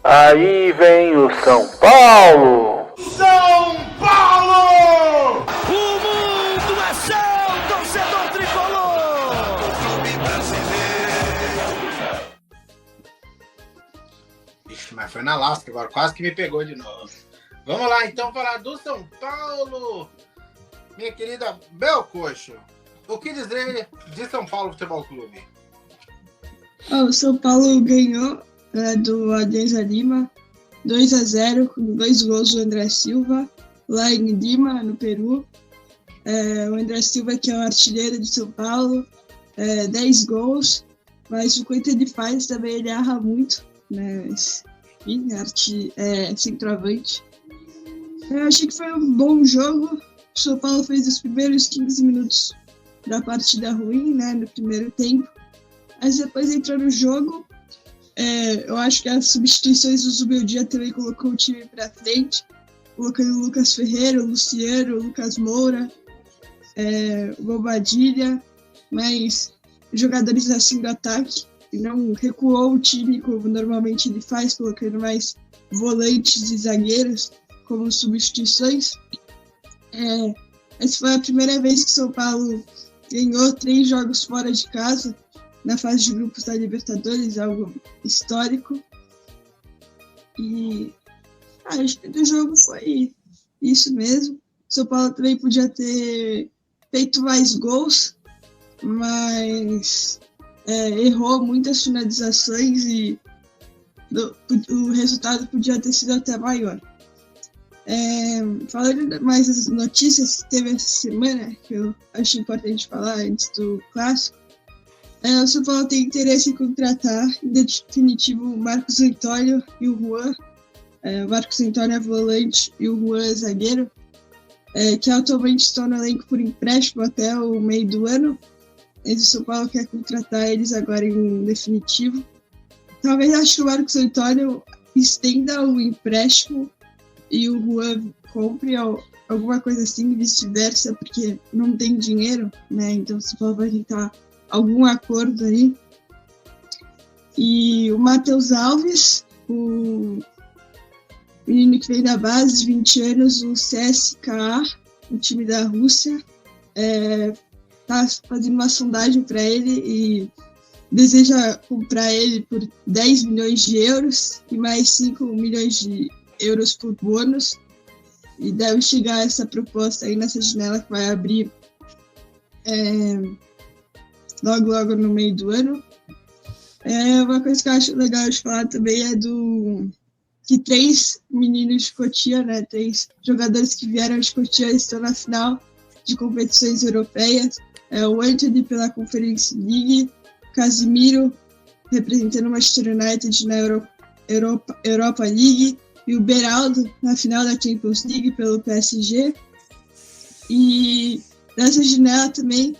Aí vem o São Paulo! São Paulo! O mundo é seu, torcedor tricolor! O clube brasileiro! Ixi, mas foi na lasca agora, quase que me pegou de novo. Vamos lá, então, falar do São Paulo. Minha querida Bel Coxo, o que dizer de São Paulo Futebol Clube? O São Paulo ganhou do Alianza Lima 2-0 com 2 gols do André Silva lá em Lima, no Peru. O André Silva, que é o artilheiro de São Paulo, 10 gols, mas o quanto ele faz também, ele erra muito, né? Enfim, centroavante. Eu achei que foi um bom jogo. O São Paulo fez os primeiros 15 minutos da partida ruim, né, no primeiro tempo. Mas depois entrou no jogo. Eu acho que as substituições do Zubeldia também colocou o time para frente, colocando o Lucas Ferreira, o Luciano, o Lucas Moura, o Bobadilha, mas jogadores assim do ataque, e não recuou o time como normalmente ele faz, colocando mais volantes e zagueiros como substituições. Essa foi a primeira vez que São Paulo ganhou 3 jogos fora de casa na fase de grupos da Libertadores, algo histórico. E acho que do jogo foi isso mesmo. São Paulo também podia ter feito mais gols, mas errou muitas finalizações e o resultado podia ter sido até maior. Falando mais das notícias que teve essa semana, que eu acho importante falar antes do clássico, o São Paulo tem interesse em contratar, em definitivo, o Marcos Antônio e o Juan. O Marcos Antônio é volante e o Juan é zagueiro, que atualmente estão no elenco por empréstimo até o meio do ano. Mas o São Paulo quer contratar eles agora em definitivo. Talvez acho que o Marcos Antônio estenda o empréstimo e o Juan compre alguma coisa assim, vice-versa, porque não tem dinheiro, né? Então o São Paulo vai tentar algum acordo aí. E o Matheus Alves, o menino que vem da base, de 20 anos, o CSKA, o time da Rússia, tá fazendo uma sondagem para ele e deseja comprar ele por 10 milhões de euros e mais 5 milhões de euros por bônus, e deve chegar essa proposta aí nessa janela que vai abrir logo no meio do ano. Uma coisa que eu acho legal de falar também é que 3 meninos de Cotia, né, 3 jogadores que vieram de Cotia estão na final de competições europeias. O Anthony pela Conference League, Casimiro representando o Manchester United na Europa League, e o Beraldo na final da Champions League pelo PSG. E nessa janela também,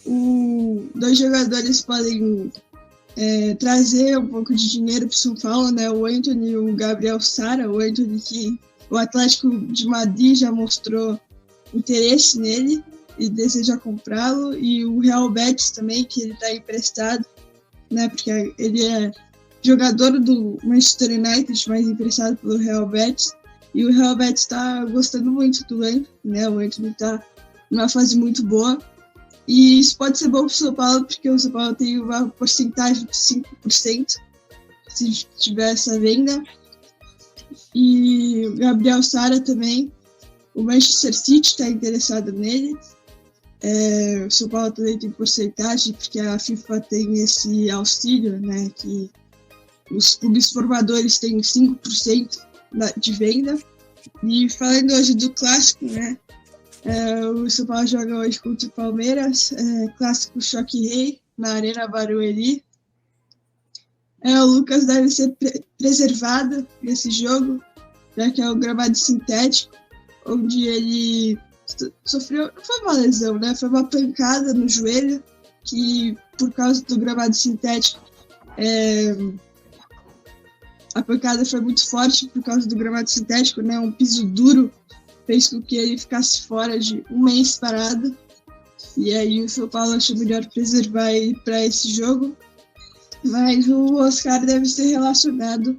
2 jogadores podem trazer um pouco de dinheiro para o São Paulo, né? O Anthony e o Gabriel Sara. O Anthony, que o Atlético de Madrid já mostrou interesse nele e deseja comprá-lo, e o Real Betis também, que ele está emprestado, né? Porque ele é jogador do Manchester United, mas emprestado pelo Real Betis, e o Real Betis está gostando muito do Anthony, né? O Anthony está numa fase muito boa, e isso pode ser bom para o São Paulo, porque o São Paulo tem uma porcentagem de 5% se tiver essa venda. E o Gabriel Sara também, o Manchester City está interessado nele. O São Paulo também tem porcentagem, porque a FIFA tem esse auxílio, né, que os clubes formadores têm 5% de venda. E falando hoje do clássico, né, o São Paulo joga hoje contra o Palmeiras, clássico Choque Rei, na Arena Barueri. O Lucas deve ser preservado nesse jogo, já que é um gramado sintético, onde ele sofreu, não foi uma lesão, né? Foi uma pancada no joelho, que por causa do gramado sintético, a pancada foi muito forte por causa do gramado sintético, né? Um piso duro fez com que ele ficasse fora de um mês parado, e aí o São Paulo achou melhor preservar ele para esse jogo, mas o Oscar deve ser relacionado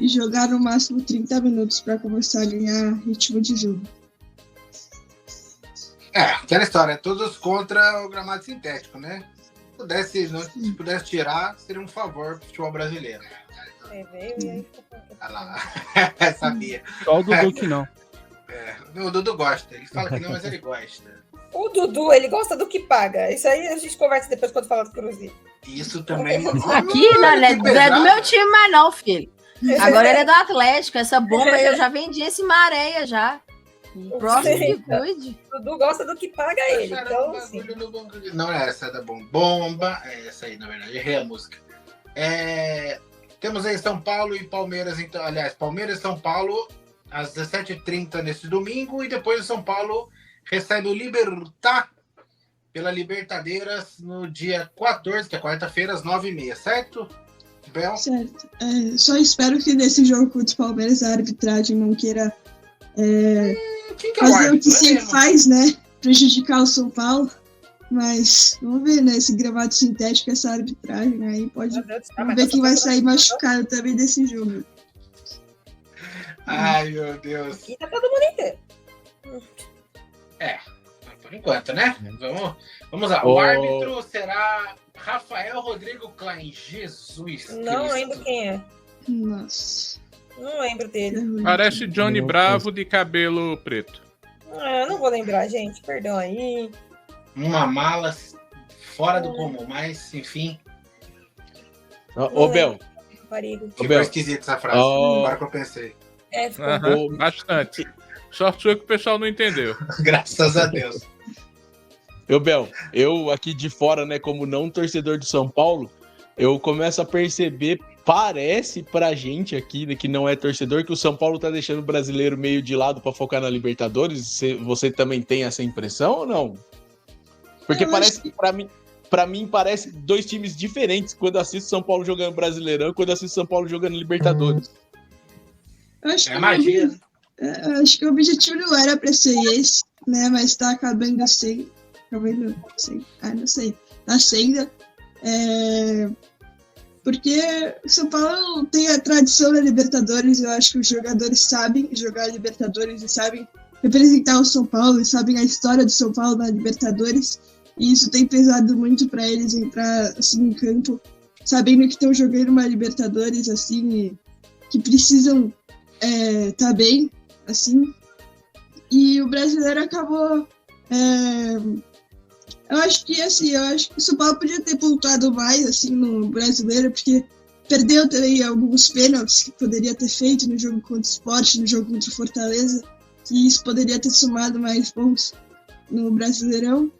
e jogar no máximo 30 minutos para começar a ganhar ritmo de jogo. Aquela história, todos contra o gramado sintético, né? Se pudesse tirar, seria um favor pro futebol brasileiro. Veio e aí Olha lá, sabia. Só o Dudu que não. O Dudu gosta, ele fala que não, mas ele gosta. O Dudu, ele gosta do que paga. Isso aí a gente conversa depois quando falar do Cruzeiro. Isso também... Aqui não é do meu time mais não, filho. Agora ele é do Atlético. Essa bomba aí eu já vendi esse maréia já. O próximo que cuide. O Dudu gosta do que paga ele. Então, assim. Não é essa da bomba, é essa aí, na verdade. Errei a música. Temos aí São Paulo e Palmeiras, então, aliás, Palmeiras e São Paulo às 17h30 nesse domingo, e depois o São Paulo recebe o Libertad pela Libertadeiras no dia 14, que é quarta-feira, às 9h30, certo? Bel? Certo. Só espero que nesse jogo contra o Palmeiras a arbitragem não queira fazer o que sempre faz, né? Prejudicar o São Paulo. Mas vamos ver, né? Esse gramado sintético, essa arbitragem aí pode. Vamos ver quem vai sair machucado também desse jogo. Ai, meu Deus. Aqui tá todo mundo inteiro. Por enquanto, né? Vamos lá. O árbitro será Rafael Rodrigo Klein. Jesus Não Cristo. lembro quem é. Nossa. Não lembro dele. Parece Johnny Bravo de cabelo preto. Não vou lembrar, gente. Perdão aí. Uma mala fora do comum, mas, enfim. Ô, Bel. Ficou esquisito essa frase. Agora que eu pensei. Ficou bastante. Sorte sua que o pessoal não entendeu. Graças a Deus. Bel, eu aqui de fora, né, como não torcedor de São Paulo, eu começo a perceber, parece pra gente aqui, né, que não é torcedor, que o São Paulo tá deixando o brasileiro meio de lado pra focar na Libertadores. Você também tem essa impressão ou não? Porque parece que pra mim parece dois times diferentes quando assisto São Paulo jogando Brasileirão e quando assisto São Paulo jogando Libertadores. Magia. Acho que o objetivo não era pra ser esse, né? Mas tá acabando sem. Não sei. Tá sendo. Porque o São Paulo tem a tradição na Libertadores. Eu acho que os jogadores sabem jogar Libertadores e sabem representar o São Paulo e sabem a história do São Paulo na Libertadores. E isso tem pesado muito para eles entrar assim em campo, sabendo que estão jogando uma Libertadores assim, que precisam tá bem, assim. E o brasileiro acabou. Eu acho que o São Paulo podia ter pontuado mais assim no brasileiro, porque perdeu também alguns pênaltis que poderia ter feito no jogo contra o Sport, no jogo contra o Fortaleza, que isso poderia ter somado mais pontos no Brasileirão.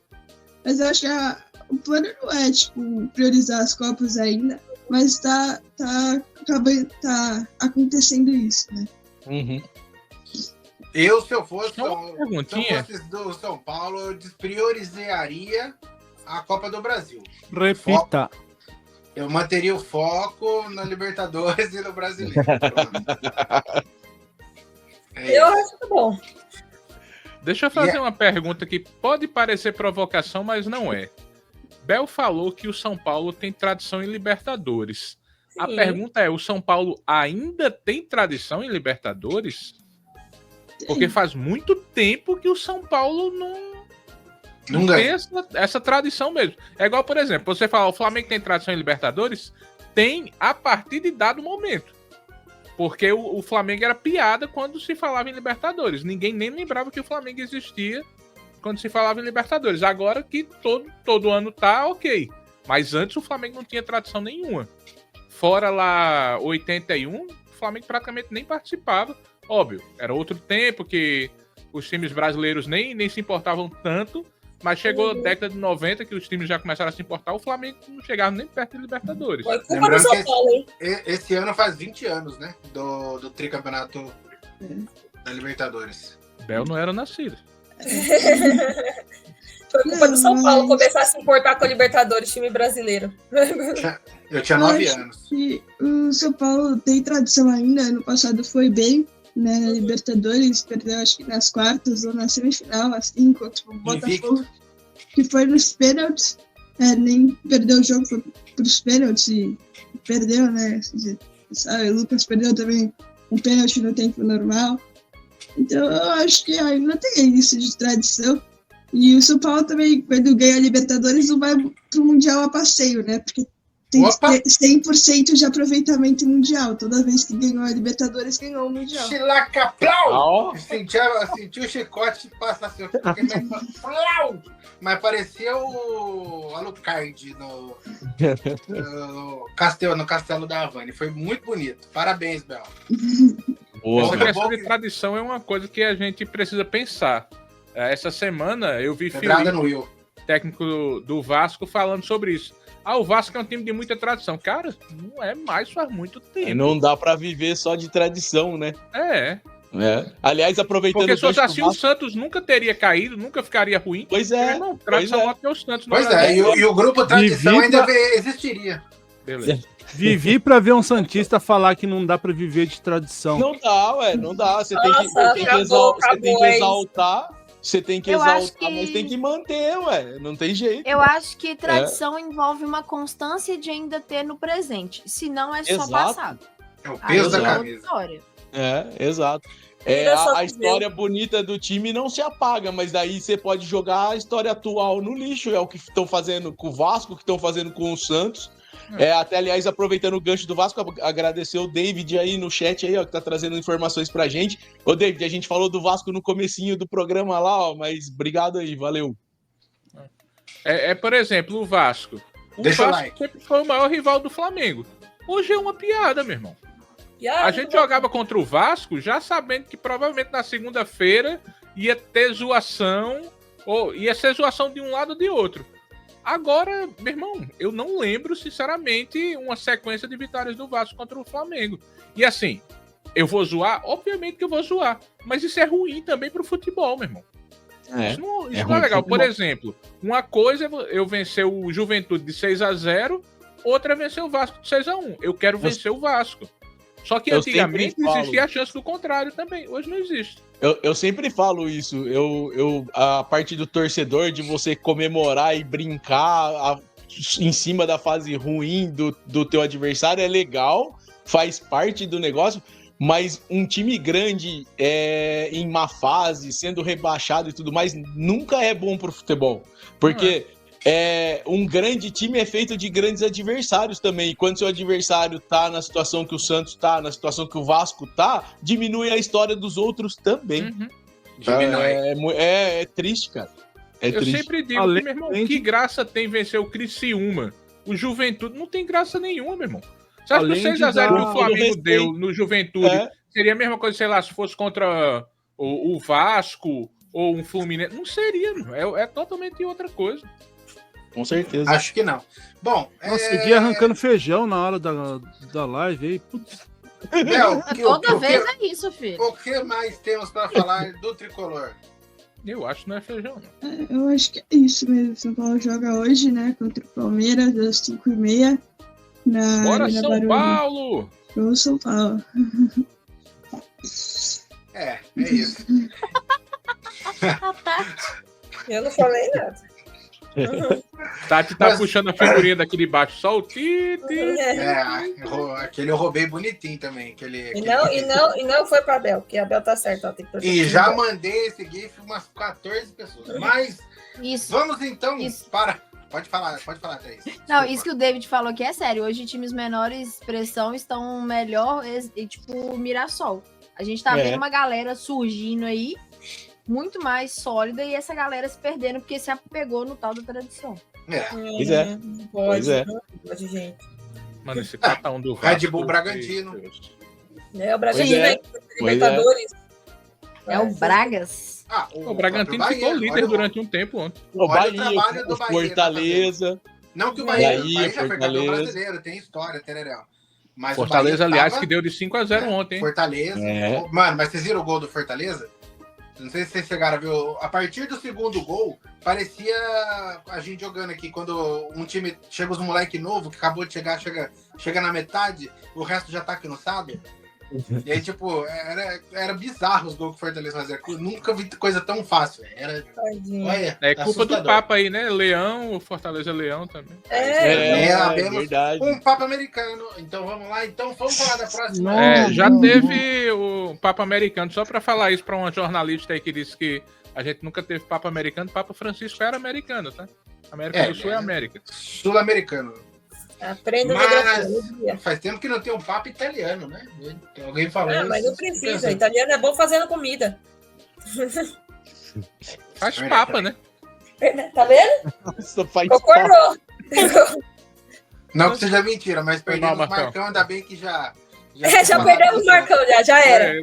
Mas eu acho que o plano não é, priorizar as Copas ainda, mas tá acontecendo isso, né? Uhum. Se eu fosse do São Paulo, eu despriorizaria a Copa do Brasil. Repita. Eu manteria o foco na Libertadores e no Brasileiro. Eu acho que bom. Deixa eu fazer uma pergunta que pode parecer provocação, mas não é. Bel falou que o São Paulo tem tradição em Libertadores. Sim. A pergunta é, o São Paulo ainda tem tradição em Libertadores? Porque faz muito tempo que o São Paulo não tem essa tradição mesmo. É igual, por exemplo, você fala, o Flamengo tem tradição em Libertadores? Tem a partir de dado momento. Porque o Flamengo era piada quando se falava em Libertadores. Ninguém nem lembrava que o Flamengo existia quando se falava em Libertadores. Agora que todo ano tá ok. Mas antes o Flamengo não tinha tradição nenhuma. Fora lá 81, o Flamengo praticamente nem participava. Óbvio, era outro tempo que os times brasileiros nem se importavam tanto. Mas chegou a década de 90, que os times já começaram a se importar, o Flamengo não chegava nem perto de Libertadores. Foi culpa do São Paulo, hein? Esse ano faz 20 anos, né? Do tricampeonato da Libertadores. Bel não era nascido. Foi culpa do São Paulo começar a se importar com a Libertadores, time brasileiro. Eu tinha 9 anos. O São Paulo tem tradição ainda, ano passado foi bem, né, na Libertadores, perdeu acho que nas quartas ou na semifinal, assim, contra o Botafogo, que foi nos pênaltis, nem perdeu o jogo, foi pros pênaltis e perdeu, né, sabe? O Lucas perdeu também um pênalti no tempo normal. Então, eu acho que ainda tem isso de tradição. E o São Paulo também, quando ganha a Libertadores, não vai pro Mundial a passeio, né? Porque tem 100% de aproveitamento mundial. Toda vez que ganhou a Libertadores, ganhou o Mundial. Chilaca, plau! Senti o chicote passar assim. Plau! Mas parecia o Alucard no Castelo da Havana. Foi muito bonito. Parabéns, Bel. Essa questão de tradição é uma coisa que a gente precisa pensar. Essa semana eu vi Felipe, técnico do Vasco, falando sobre isso. O Vasco é um time de muita tradição. Cara, não é mais faz muito tempo. Não dá pra viver só de tradição, né? É. Aliás, aproveitando... Porque se fosse assim, o Santos nunca teria caído, nunca ficaria ruim. Pois é. Não, tradição até o Santos. Pois é, e o grupo tradição ainda existiria. Beleza. Vivi pra ver um santista falar que não dá pra viver de tradição. Não dá, não dá. Você tem que exaltar... Você tem que exaltar, mas tem que manter, não tem jeito. Eu acho que tradição envolve uma constância de ainda ter no presente. Senão é só passado. É o peso da camisa. Exato. A história bonita do time não se apaga, mas daí você pode jogar a história atual no lixo. É o que estão fazendo com o Vasco, que estão fazendo com o Santos. Até, aliás, aproveitando o gancho do Vasco, agradecer o David aí no chat aí, que tá trazendo informações pra gente. Ô, David, a gente falou do Vasco no comecinho do programa lá, mas obrigado aí, valeu. Por exemplo, o Vasco. O Vasco sempre foi o maior rival do Flamengo. Hoje é uma piada, meu irmão. A gente jogava contra o Vasco já sabendo que provavelmente na segunda-feira ia ter zoação, ou ia ser zoação de um lado ou de outro. Agora, meu irmão, eu não lembro, sinceramente, uma sequência de vitórias do Vasco contra o Flamengo. E assim, eu vou zoar? Obviamente que eu vou zoar. Mas isso é ruim também pro futebol, meu irmão. Isso não é legal. Por exemplo, uma coisa é eu vencer o Juventude de 6-0, outra é vencer o Vasco de 6-1. Eu quero vencer o Vasco. Só que antigamente existia a chance do contrário também. Hoje não existe. Eu sempre falo isso. A parte do torcedor, de você comemorar e brincar em cima da fase ruim do teu adversário é legal, faz parte do negócio, mas um time grande em má fase, sendo rebaixado e tudo mais, nunca é bom pro futebol. Porque um grande time é feito de grandes adversários também. E quando seu adversário tá na situação que o Santos tá, na situação que o Vasco tá, diminui a história dos outros também. É triste, cara. Eu sempre digo que, meu irmão, que graça tem vencer o Criciúma? O Juventude não tem graça nenhuma, meu irmão. Você acha que o 6-0 que o Flamengo deu no Juventude seria a mesma coisa, sei lá, se fosse contra o Vasco ou um Fluminense? Não seria, meu. É totalmente outra coisa. Com certeza. Acho que não. Bom, nossa, eu ia arrancando feijão na hora da live aí. Putz. Toda vez é isso, filho. O que mais temos para falar do tricolor? Eu acho que não é feijão, não. Eu acho que é isso mesmo. São Paulo joga hoje, né? Contra o Palmeiras, às 5h30. Bora, São Paulo! Vamos, São Paulo. É isso. Eu não falei nada. Tati tá puxando a figurinha daqui de baixo, só o Tite. Aquele eu roubei bonitinho também. E não foi pra Abel, porque a Abel tá certa. E já mandei esse GIF umas 14 pessoas. Mas vamos então para. Pode falar, Thaís. Não, isso que o David falou que é sério. Hoje times menores expressão estão melhor, tipo Mirassol. A gente tá vendo uma galera surgindo aí, muito mais sólida, e essa galera se perdendo porque se apegou no tal da tradição. Pois é. Pode, gente. Mano, esse catão do Vasco. Red Bull Bragantino. O Bragantino, Libertadores. É o Bragas. O Bragantino ficou líder durante um tempo ontem. O Bahia, o Fortaleza. Não que o Bahia já foi campeão brasileiro, tem história, tereréu. Mas Fortaleza, aliás, que deu de 5-0 ontem. Fortaleza. Mano, mas vocês viram o gol do Fortaleza? Não sei se vocês chegaram a ver. A partir do segundo gol, parecia a gente jogando aqui, quando um time chega os moleque novo, que acabou de chegar, chega na metade, o resto já tá cansado. E aí, tipo, era bizarro os gols que o Fortaleza fazia. Eu nunca vi coisa tão fácil, velho. Era, olha, É culpa assustador. do Papa aí, né? Leão, o Fortaleza Leão também. Verdade. Um Papa americano. Então vamos lá. Então vamos falar da próxima. Já teve o Papa americano. Só pra falar isso pra uma jornalista aí que disse que a gente nunca teve Papa americano. Papa Francisco era americano, tá? América do Sul é América. Sul-americano. Aprenda Mas faz tempo que não tem um Papa italiano, né? Alguém falou. Mas não precisa. Italiano é bom fazendo comida. Faz Papa, né? Tá vendo? Nossa, faz Concordou. Não que seja mentira, mas perdemos o Marcão. Marcão, ainda bem que já Já perdemos o Marcão, já era.